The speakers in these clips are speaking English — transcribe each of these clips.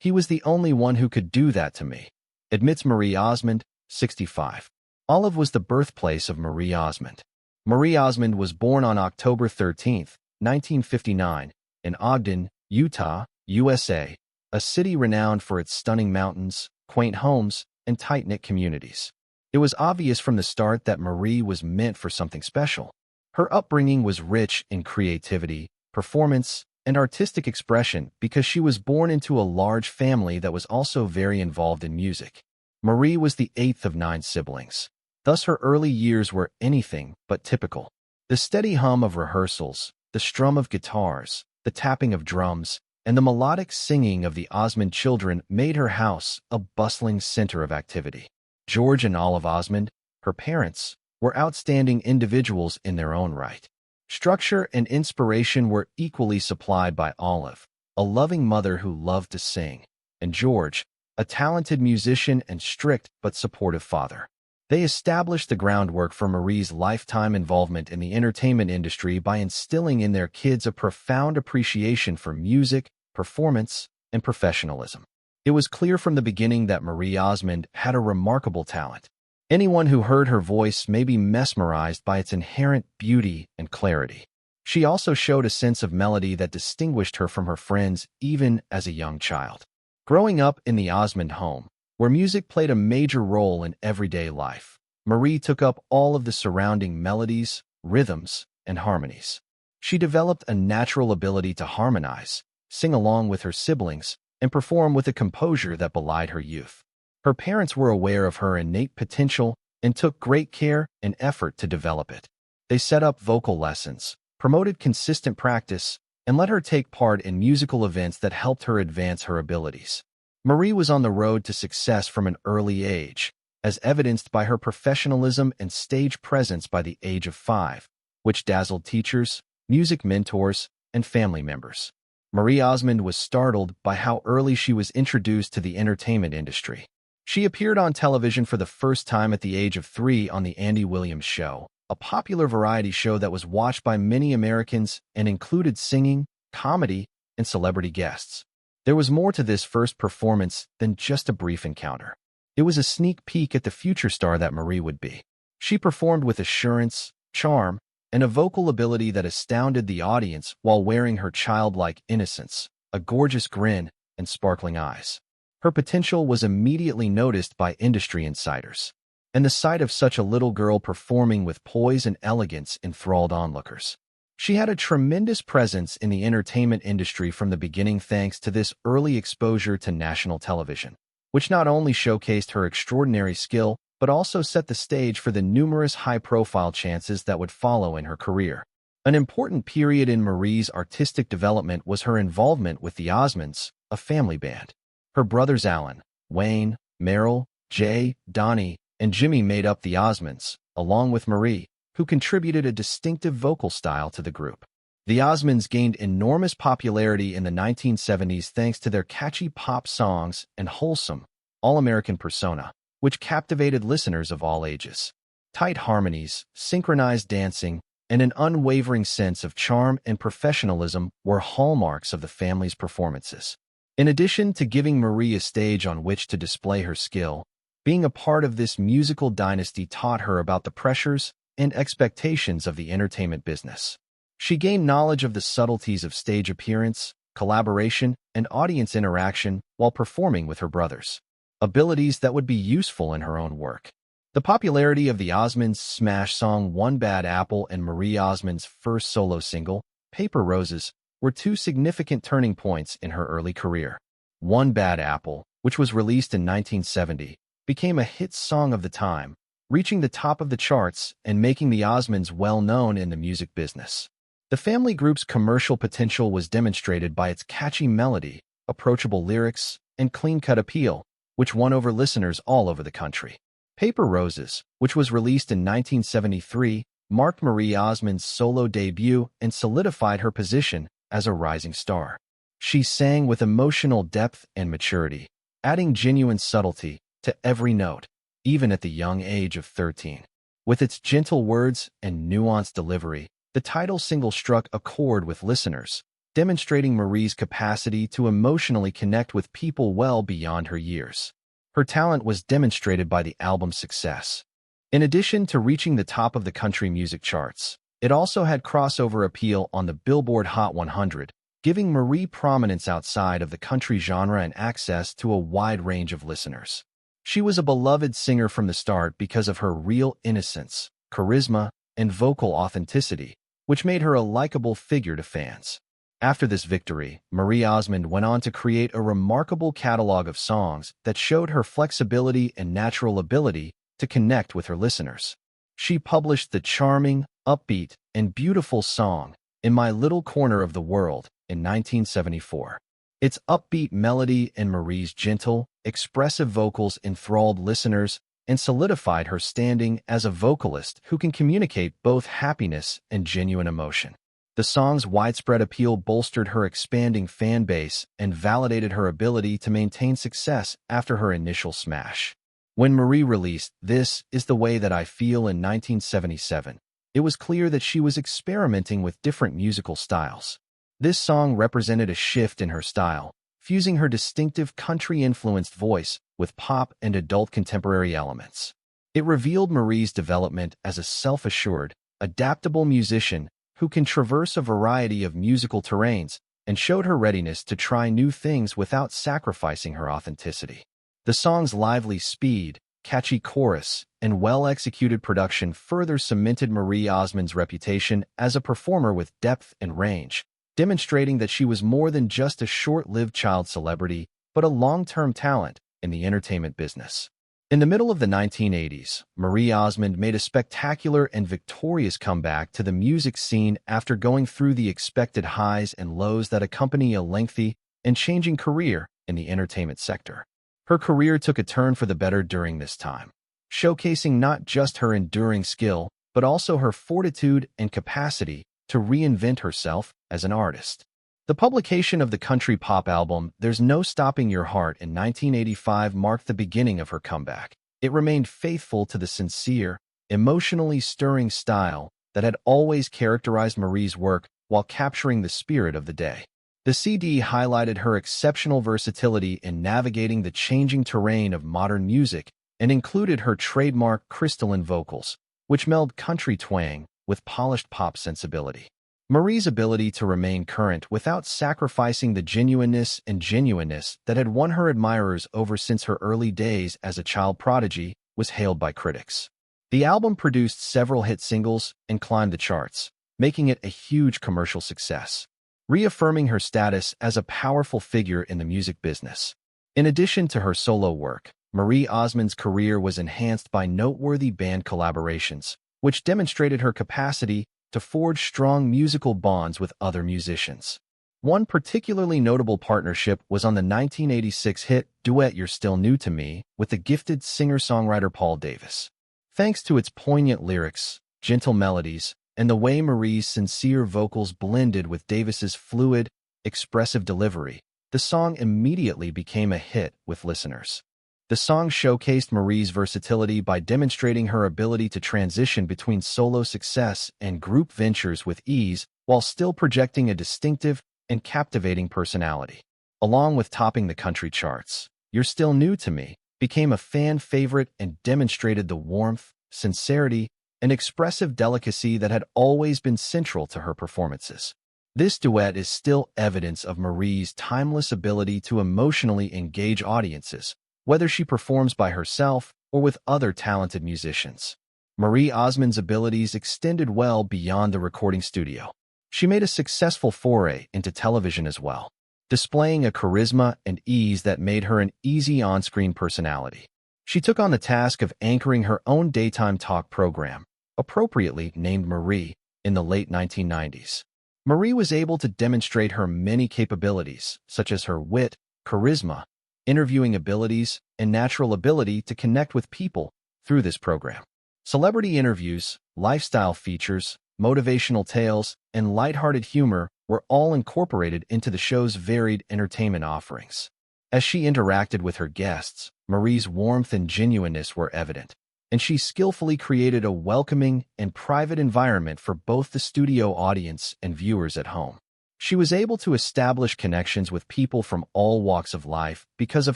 He was the only one who could do that to me," admits Marie Osmond, 65. Olive was the birthplace of Marie Osmond. Marie Osmond was born on October 13, 1959, in Ogden, Utah, USA, a city renowned for its stunning mountains, quaint homes, and tight-knit communities. It was obvious from the start that Marie was meant for something special. Her upbringing was rich in creativity, performance, and artistic expression because she was born into a large family that was also very involved in music. Marie was the eighth of 9 siblings. Thus her early years were anything but typical. The steady hum of rehearsals, the strum of guitars, the tapping of drums, and the melodic singing of the Osmond children made her house a bustling center of activity. George and Olive Osmond, her parents, were outstanding individuals in their own right. Structure and inspiration were equally supplied by Olive, a loving mother who loved to sing, and George, a talented musician and strict but supportive father. They established the groundwork for Marie's lifetime involvement in the entertainment industry by instilling in their kids a profound appreciation for music, performance, and professionalism. It was clear from the beginning that Marie Osmond had a remarkable talent. Anyone who heard her voice may be mesmerized by its inherent beauty and clarity. She also showed a sense of melody that distinguished her from her friends even as a young child. Growing up in the Osmond home, where music played a major role in everyday life, Marie took up all of the surrounding melodies, rhythms, and harmonies. She developed a natural ability to harmonize, sing along with her siblings, and perform with a composure that belied her youth. Her parents were aware of her innate potential and took great care and effort to develop it. They set up vocal lessons, promoted consistent practice, and let her take part in musical events that helped her advance her abilities. Marie was on the road to success from an early age, as evidenced by her professionalism and stage presence by the age of 5, which dazzled teachers, music mentors, and family members. Marie Osmond was startled by how early she was introduced to the entertainment industry. She appeared on television for the first time at the age of 3 on The Andy Williams Show, a popular variety show that was watched by many Americans and included singing, comedy, and celebrity guests. There was more to this first performance than just a brief encounter. It was a sneak peek at the future star that Marie would be. She performed with assurance, charm, and a vocal ability that astounded the audience while wearing her childlike innocence, a gorgeous grin, and sparkling eyes. Her potential was immediately noticed by industry insiders, and the sight of such a little girl performing with poise and elegance enthralled onlookers. She had a tremendous presence in the entertainment industry from the beginning thanks to this early exposure to national television, which not only showcased her extraordinary skill, but also set the stage for the numerous high-profile chances that would follow in her career. An important period in Marie's artistic development was her involvement with the Osmonds, a family band. Her brothers Alan, Wayne, Merrill, Jay, Donnie, and Jimmy made up the Osmonds, along with Marie, who contributed a distinctive vocal style to the group. The Osmonds gained enormous popularity in the 1970s thanks to their catchy pop songs and wholesome, all-American persona, which captivated listeners of all ages. Tight harmonies, synchronized dancing, and an unwavering sense of charm and professionalism were hallmarks of the family's performances. In addition to giving Marie a stage on which to display her skill, being a part of this musical dynasty taught her about the pressures and expectations of the entertainment business. She gained knowledge of the subtleties of stage appearance, collaboration, and audience interaction while performing with her brothers, abilities that would be useful in her own work. The popularity of the Osmonds' smash song One Bad Apple and Marie Osmond's first solo single, Paper Roses, were 2 significant turning points in her early career. One Bad Apple, which was released in 1970, became a hit song of the time, reaching the top of the charts and making the Osmonds well known in the music business. The family group's commercial potential was demonstrated by its catchy melody, approachable lyrics, and clean-cut appeal, which won over listeners all over the country. Paper Roses, which was released in 1973, marked Marie Osmond's solo debut and solidified her position as a rising star. She sang with emotional depth and maturity, adding genuine subtlety to every note, even at the young age of 13. With its gentle words and nuanced delivery, the title single struck a chord with listeners, demonstrating Marie's capacity to emotionally connect with people well beyond her years. Her talent was demonstrated by the album's success. In addition to reaching the top of the country music charts, it also had crossover appeal on the Billboard Hot 100, giving Marie prominence outside of the country genre and access to a wide range of listeners. She was a beloved singer from the start because of her real innocence, charisma, and vocal authenticity, which made her a likable figure to fans. After this victory, Marie Osmond went on to create a remarkable catalog of songs that showed her flexibility and natural ability to connect with her listeners. She published the charming, upbeat, and beautiful song, In My Little Corner of the World, in 1974. Its upbeat melody and Marie's gentle, expressive vocals enthralled listeners and solidified her standing as a vocalist who can communicate both happiness and genuine emotion. The song's widespread appeal bolstered her expanding fan base and validated her ability to maintain success after her initial smash. When Marie released This Is the Way That I Feel in 1977, it was clear that she was experimenting with different musical styles. This song represented a shift in her style, fusing her distinctive country-influenced voice with pop and adult contemporary elements. It revealed Marie's development as a self-assured, adaptable musician who can traverse a variety of musical terrains and showed her readiness to try new things without sacrificing her authenticity. The song's lively speed, catchy chorus, and well-executed production further cemented Marie Osmond's reputation as a performer with depth and range, demonstrating that she was more than just a short-lived child celebrity, but a long-term talent in the entertainment business. In the middle of the 1980s, Marie Osmond made a spectacular and victorious comeback to the music scene after going through the expected highs and lows that accompany a lengthy and changing career in the entertainment sector. Her career took a turn for the better during this time, showcasing not just her enduring skill, but also her fortitude and capacity to reinvent herself as an artist. The publication of the country pop album There's No Stopping Your Heart in 1985 marked the beginning of her comeback. It remained faithful to the sincere, emotionally stirring style that had always characterized Marie's work while capturing the spirit of the day. The CD highlighted her exceptional versatility in navigating the changing terrain of modern music and included her trademark crystalline vocals, which meld country twang with polished pop sensibility. Marie's ability to remain current without sacrificing the genuineness that had won her admirers over since her early days as a child prodigy was hailed by critics. The album produced several hit singles and climbed the charts, making it a huge commercial success, reaffirming her status as a powerful figure in the music business. In addition to her solo work, Marie Osmond's career was enhanced by noteworthy band collaborations, which demonstrated her capacity to forge strong musical bonds with other musicians. One particularly notable partnership was on the 1986 hit duet You're Still New to Me with the gifted singer-songwriter Paul Davis. Thanks to its poignant lyrics, gentle melodies, and the way Marie's sincere vocals blended with Davis's fluid, expressive delivery, the song immediately became a hit with listeners. The song showcased Marie's versatility by demonstrating her ability to transition between solo success and group ventures with ease while still projecting a distinctive and captivating personality. Along with topping the country charts, You're Still New to Me became a fan favorite and demonstrated the warmth, sincerity, and expressive delicacy that had always been central to her performances. This duet is still evidence of Marie's timeless ability to emotionally engage audiences, whether she performs by herself or with other talented musicians. Marie Osmond's abilities extended well beyond the recording studio. She made a successful foray into television as well, displaying a charisma and ease that made her an easy on-screen personality. She took on the task of anchoring her own daytime talk program, appropriately named Marie, in the late 1990s. Marie was able to demonstrate her many capabilities, such as her wit, charisma, interviewing abilities, and natural ability to connect with people through this program. Celebrity interviews, lifestyle features, motivational tales, and lighthearted humor were all incorporated into the show's varied entertainment offerings. As she interacted with her guests, Marie's warmth and genuineness were evident, and she skillfully created a welcoming and private environment for both the studio audience and viewers at home. She was able to establish connections with people from all walks of life because of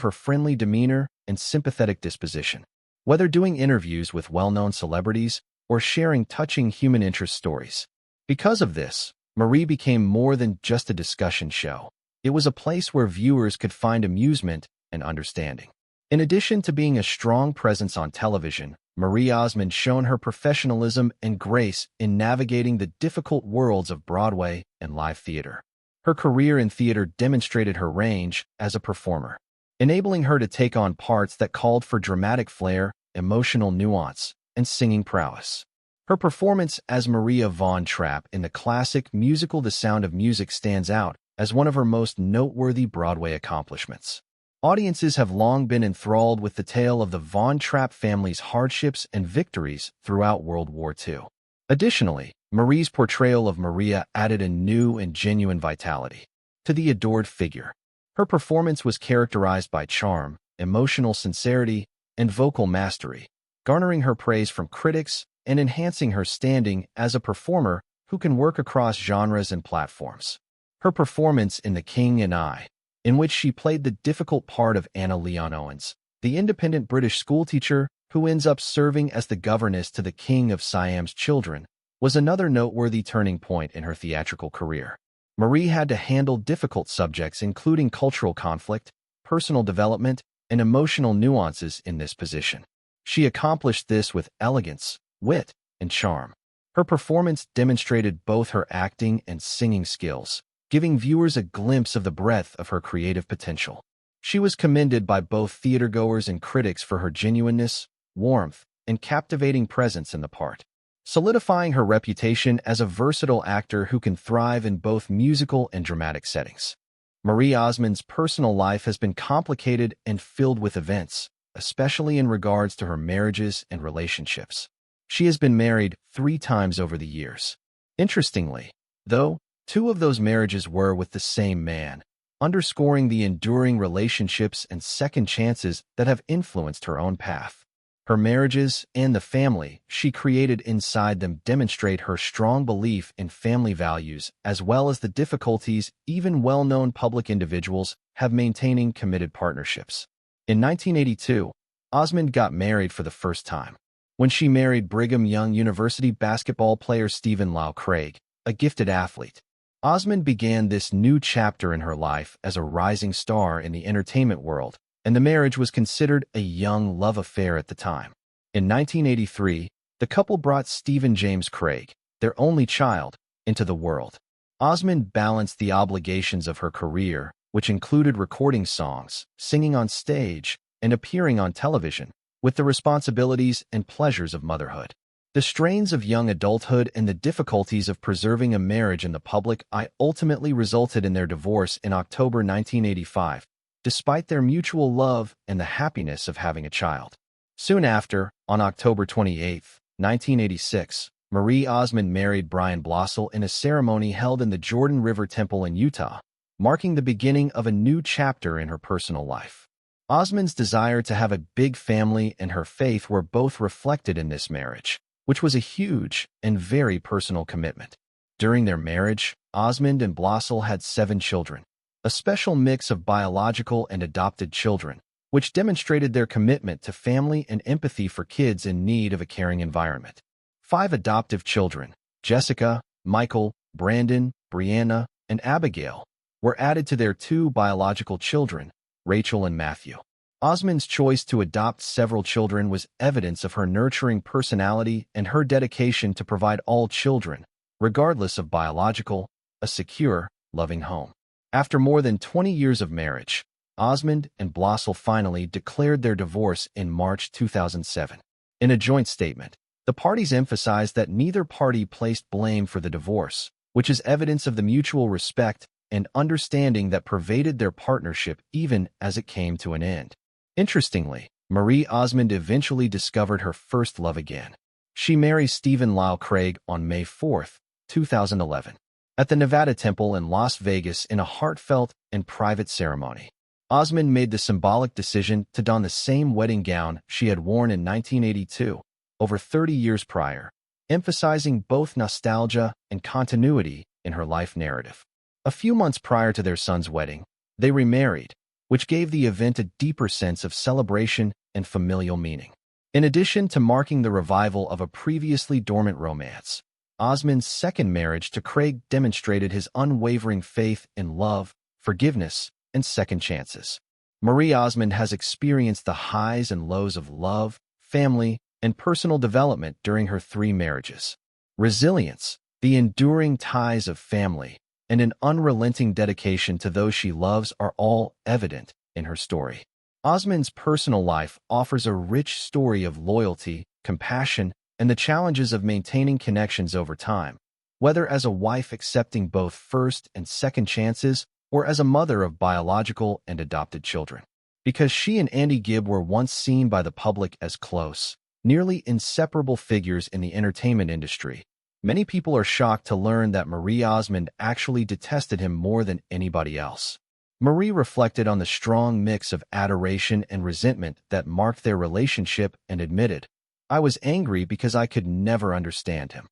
her friendly demeanor and sympathetic disposition. Whether doing interviews with well-known celebrities or sharing touching human interest stories. Because of this, Marie became more than just a discussion show. It was a place where viewers could find amusement and understanding. In addition to being a strong presence on television, Marie Osmond shone her professionalism and grace in navigating the difficult worlds of Broadway and live theater. Her career in theater demonstrated her range as a performer, enabling her to take on parts that called for dramatic flair, emotional nuance, and singing prowess. Her performance as Maria Von Trapp in the classic musical The Sound of Music stands out as one of her most noteworthy Broadway accomplishments. Audiences have long been enthralled with the tale of the Von Trapp family's hardships and victories throughout World War II. Additionally, Marie's portrayal of Maria added a new and genuine vitality to the adored figure. Her performance was characterized by charm, emotional sincerity, and vocal mastery, garnering her praise from critics and enhancing her standing as a performer who can work across genres and platforms. Her performance in The King and I, in which she played the difficult part of Anna Leon Owens, the independent British schoolteacher who ends up serving as the governess to the King of Siam's children, was another noteworthy turning point in her theatrical career. Marie had to handle difficult subjects including cultural conflict, personal development, and emotional nuances in this position. She accomplished this with elegance, wit, and charm. Her performance demonstrated both her acting and singing skills, giving viewers a glimpse of the breadth of her creative potential. She was commended by both theatergoers and critics for her genuineness, warmth, and captivating presence in the part, solidifying her reputation as a versatile actor who can thrive in both musical and dramatic settings. Marie Osmond's personal life has been complicated and filled with events, especially in regards to her marriages and relationships. She has been married 3 times over the years. Interestingly, though, 2 of those marriages were with the same man, underscoring the enduring relationships and second chances that have influenced her own path. Her marriages and the family she created inside them demonstrate her strong belief in family values as well as the difficulties even well-known public individuals have maintaining committed partnerships. In 1982, Osmond got married for the first time, when she married Brigham Young University basketball player Stephen Lau Craig, a gifted athlete. Osmond began this new chapter in her life as a rising star in the entertainment world, and the marriage was considered a young love affair at the time. In 1983, the couple brought Stephen James Craig, their only child, into the world. Osmond balanced the obligations of her career, which included recording songs, singing on stage, and appearing on television, with the responsibilities and pleasures of motherhood. The strains of young adulthood and the difficulties of preserving a marriage in the public eye ultimately resulted in their divorce in October 1985, despite their mutual love and the happiness of having a child. Soon after, on October 28, 1986, Marie Osmond married Brian Blossel in a ceremony held in the Jordan River Temple in Utah, marking the beginning of a new chapter in her personal life. Osmond's desire to have a big family and her faith were both reflected in this marriage, which was a huge and very personal commitment. During their marriage, Osmond and Blossel had 7 children, a special mix of biological and adopted children, which demonstrated their commitment to family and empathy for kids in need of a caring environment. 5 adoptive children, Jessica, Michael, Brandon, Brianna, and Abigail, were added to their 2 biological children, Rachel and Matthew. Osmond's choice to adopt several children was evidence of her nurturing personality and her dedication to provide all children, regardless of biological, a secure, loving home. After more than 20 years of marriage, Osmond and Blossel finally declared their divorce in March 2007. In a joint statement, the parties emphasized that neither party placed blame for the divorce, which is evidence of the mutual respect and understanding that pervaded their partnership even as it came to an end. Interestingly, Marie Osmond eventually discovered her first love again. She married Stephen Lau Craig on May 4, 2011, at the Nevada Temple in Las Vegas in a heartfelt and private ceremony. Osmond made the symbolic decision to don the same wedding gown she had worn in 1982, over 30 years prior, emphasizing both nostalgia and continuity in her life narrative. A few months prior to their son's wedding, they remarried, which gave the event a deeper sense of celebration and familial meaning. In addition to marking the revival of a previously dormant romance, Osmond's second marriage to Craig demonstrated his unwavering faith in love, forgiveness, and second chances. Marie Osmond has experienced the highs and lows of love, family, and personal development during her 3 marriages. Resilience, the enduring ties of family, and an unrelenting dedication to those she loves are all evident in her story. Osmond's personal life offers a rich story of loyalty, compassion, and the challenges of maintaining connections over time, whether as a wife accepting both first and second chances or as a mother of biological and adopted children. Because she and Andy Gibb were once seen by the public as close, nearly inseparable figures in the entertainment industry, many people are shocked to learn that Marie Osmond actually detested him more than anybody else. Marie reflected on the strong mix of adoration and resentment that marked their relationship and admitted, "I was angry because I could never understand him.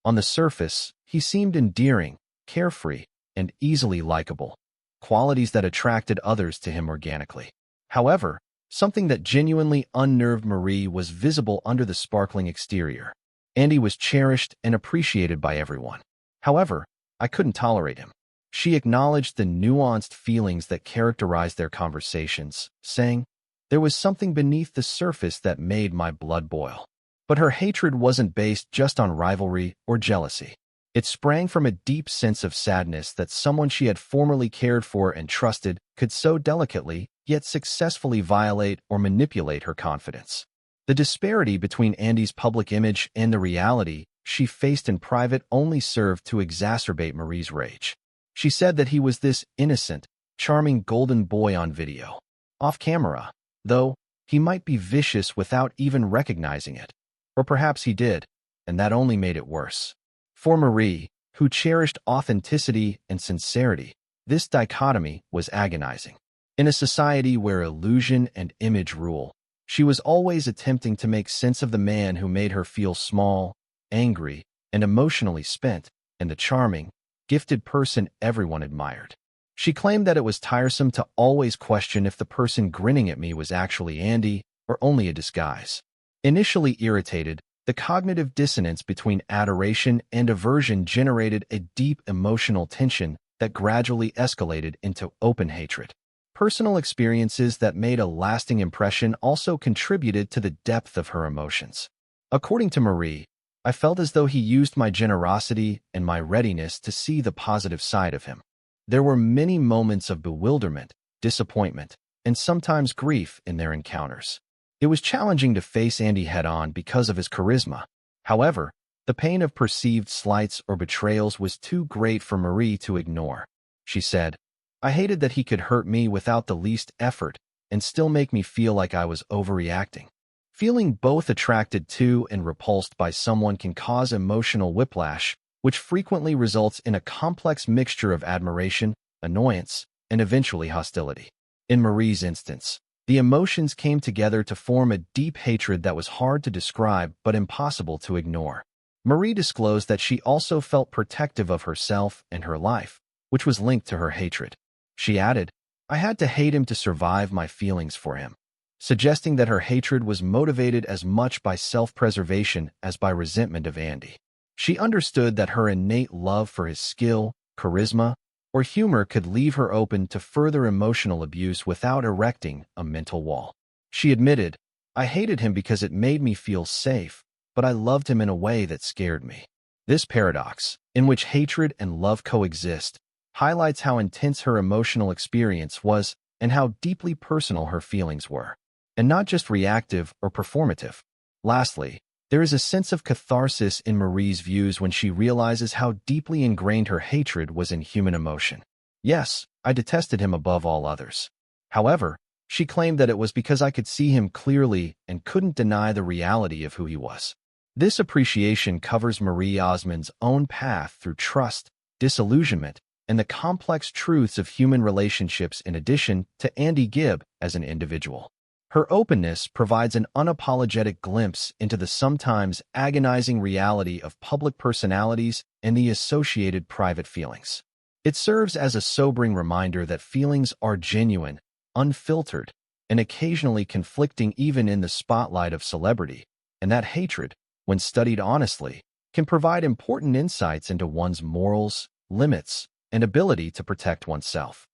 On the surface, he seemed endearing, carefree, and easily likable, qualities that attracted others to him organically. However, something that genuinely unnerved Marie was visible under the sparkling exterior. Andy was cherished and appreciated by everyone. However, I couldn't tolerate him." She acknowledged the nuanced feelings that characterized their conversations, saying, "There was something beneath the surface that made my blood boil." But her hatred wasn't based just on rivalry or jealousy. It sprang from a deep sense of sadness that someone she had formerly cared for and trusted could so delicately, yet successfully violate or manipulate her confidence. The disparity between Andy's public image and the reality she faced in private only served to exacerbate Marie's rage. She said that he was this innocent, charming golden boy on video. Off camera, though, he might be vicious without even recognizing it. Or perhaps he did, and that only made it worse. For Marie, who cherished authenticity and sincerity, this dichotomy was agonizing. In a society where illusion and image rule, she was always attempting to make sense of the man who made her feel small, angry, and emotionally spent, and the charming, gifted person everyone admired. She claimed that it was tiresome to always question if the person grinning at me was actually Andy or only a disguise. Initially irritated, the cognitive dissonance between adoration and aversion generated a deep emotional tension that gradually escalated into open hatred. Personal experiences that made a lasting impression also contributed to the depth of her emotions. According to Marie, "I felt as though he used my generosity and my readiness to see the positive side of him. There were many moments of bewilderment, disappointment, and sometimes grief in their encounters. It was challenging to face Andy head-on because of his charisma. However, the pain of perceived slights or betrayals was too great for Marie to ignore." She said, "I hated that he could hurt me without the least effort and still make me feel like I was overreacting." Feeling both attracted to and repulsed by someone can cause emotional whiplash, which frequently results in a complex mixture of admiration, annoyance, and eventually hostility. In Marie's instance, the emotions came together to form a deep hatred that was hard to describe but impossible to ignore. Marie disclosed that she also felt protective of herself and her life, which was linked to her hatred. She added, "I had to hate him to survive my feelings for him," suggesting that her hatred was motivated as much by self-preservation as by resentment of Andy. She understood that her innate love for his skill, charisma, or humor could leave her open to further emotional abuse without erecting a mental wall. She admitted, "I hated him because it made me feel safe, but I loved him in a way that scared me." This paradox, in which hatred and love coexist, highlights how intense her emotional experience was and how deeply personal her feelings were, and not just reactive or performative. Lastly, there is a sense of catharsis in Marie's views when she realizes how deeply ingrained her hatred was in human emotion. "Yes, I detested him above all others. However, she claimed that it was because I could see him clearly and couldn't deny the reality of who he was." This appreciation covers Marie Osmond's own path through trust, disillusionment, and the complex truths of human relationships in addition to Andy Gibb as an individual. Her openness provides an unapologetic glimpse into the sometimes agonizing reality of public personalities and the associated private feelings. It serves as a sobering reminder that feelings are genuine, unfiltered, and occasionally conflicting even in the spotlight of celebrity, and that hatred, when studied honestly, can provide important insights into one's morals, limits, and ability to protect oneself.